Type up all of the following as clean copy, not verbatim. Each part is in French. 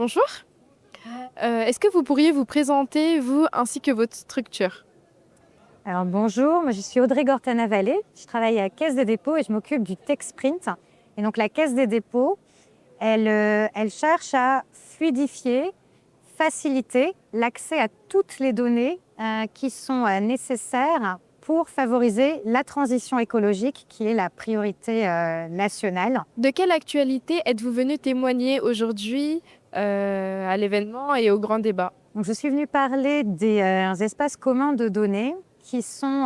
bonjour. Est-ce que vous pourriez vous présenter, vous, ainsi que votre structure? Alors bonjour, moi je suis Audrey Gortana-Vallée, je travaille à Caisse des dépôts et je m'occupe du Tech Sprint. Et donc la Caisse des dépôts, elle cherche à fluidifier, faciliter l'accès à toutes les données qui sont nécessaires pour favoriser la transition écologique qui est la priorité nationale. De quelle actualité êtes-vous venu témoigner aujourd'hui à l'événement et au grand débat? Donc, je suis venue parler des espaces communs de données qui sont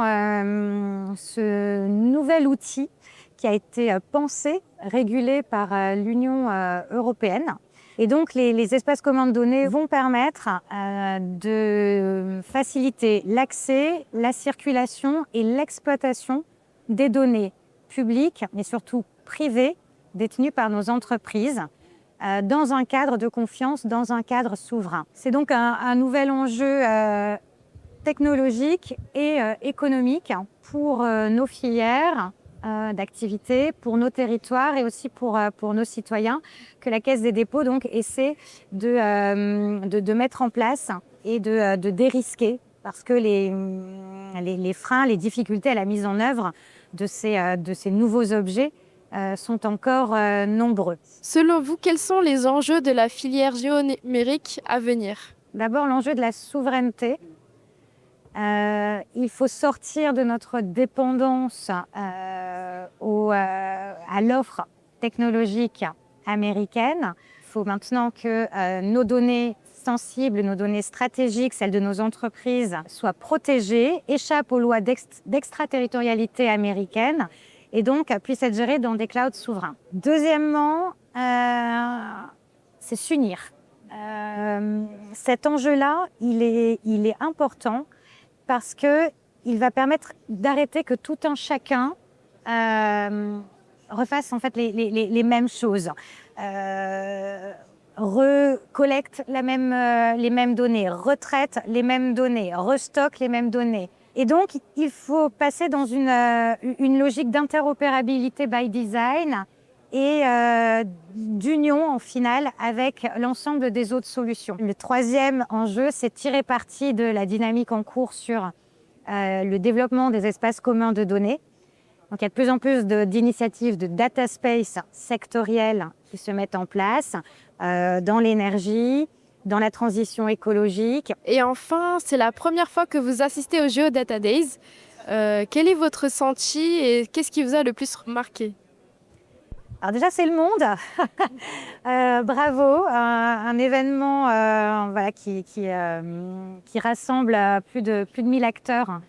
ce nouvel outil qui a été pensé, régulé par l'Union européenne. Et donc, les espaces communs de données vont permettre de faciliter l'accès, la circulation et l'exploitation des données publiques, mais surtout privées, détenues par nos entreprises, dans un cadre de confiance, dans un cadre souverain. C'est donc un nouvel enjeu technologique et économique pour nos filières d'activité, pour nos territoires et aussi pour nos citoyens, que la Caisse des dépôts donc, essaie de mettre en place et de dérisquer, parce que les freins, les difficultés à la mise en œuvre de ces nouveaux objets sont encore nombreux. Selon vous, quels sont les enjeux de la filière géonumérique à venir? D'abord, l'enjeu de la souveraineté. Il faut sortir de notre dépendance à l'offre technologique américaine. Il faut maintenant que nos données sensibles, nos données stratégiques, celles de nos entreprises, soient protégées, échappent aux lois d'extraterritorialité américaine et donc puissent être gérées dans des clouds souverains. Deuxièmement, c'est s'unir. Cet enjeu-là, il est important parce qu'il va permettre d'arrêter que tout un chacun refasse en fait les mêmes choses, recollecte les mêmes données, retraite les mêmes données, restocke les mêmes données. Et donc, il faut passer dans une logique d'interopérabilité by design et d'union en finale avec l'ensemble des autres solutions. Le troisième enjeu, c'est tirer parti de la dynamique en cours sur le développement des espaces communs de données. Donc, il y a de plus en plus d'initiatives de data space sectorielles qui se mettent en place dans l'énergie, dans la transition écologique. Et enfin, c'est la première fois que vous assistez au Geodata Days. Quel est votre ressenti et qu'est-ce qui vous a le plus remarqué? Alors déjà, c'est le monde. Bravo, un événement voilà, qui rassemble plus de 1000 acteurs.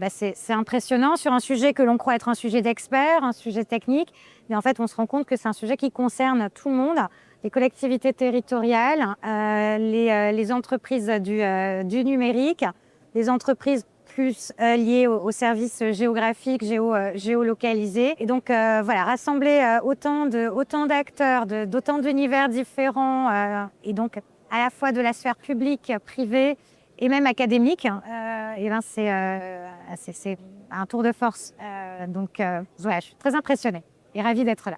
C'est impressionnant sur un sujet que l'on croit être un sujet d'experts, un sujet technique. Mais en fait, on se rend compte que c'est un sujet qui concerne tout le monde, les collectivités territoriales, les entreprises du numérique, les entreprises plus liées aux services géographiques, géolocalisés. Et donc, voilà, rassembler autant d'acteurs, d'autant d'univers différents, et donc à la fois de la sphère publique, privée et même académique, c'est un tour de force. Donc, voilà, je suis très impressionnée et ravie d'être là.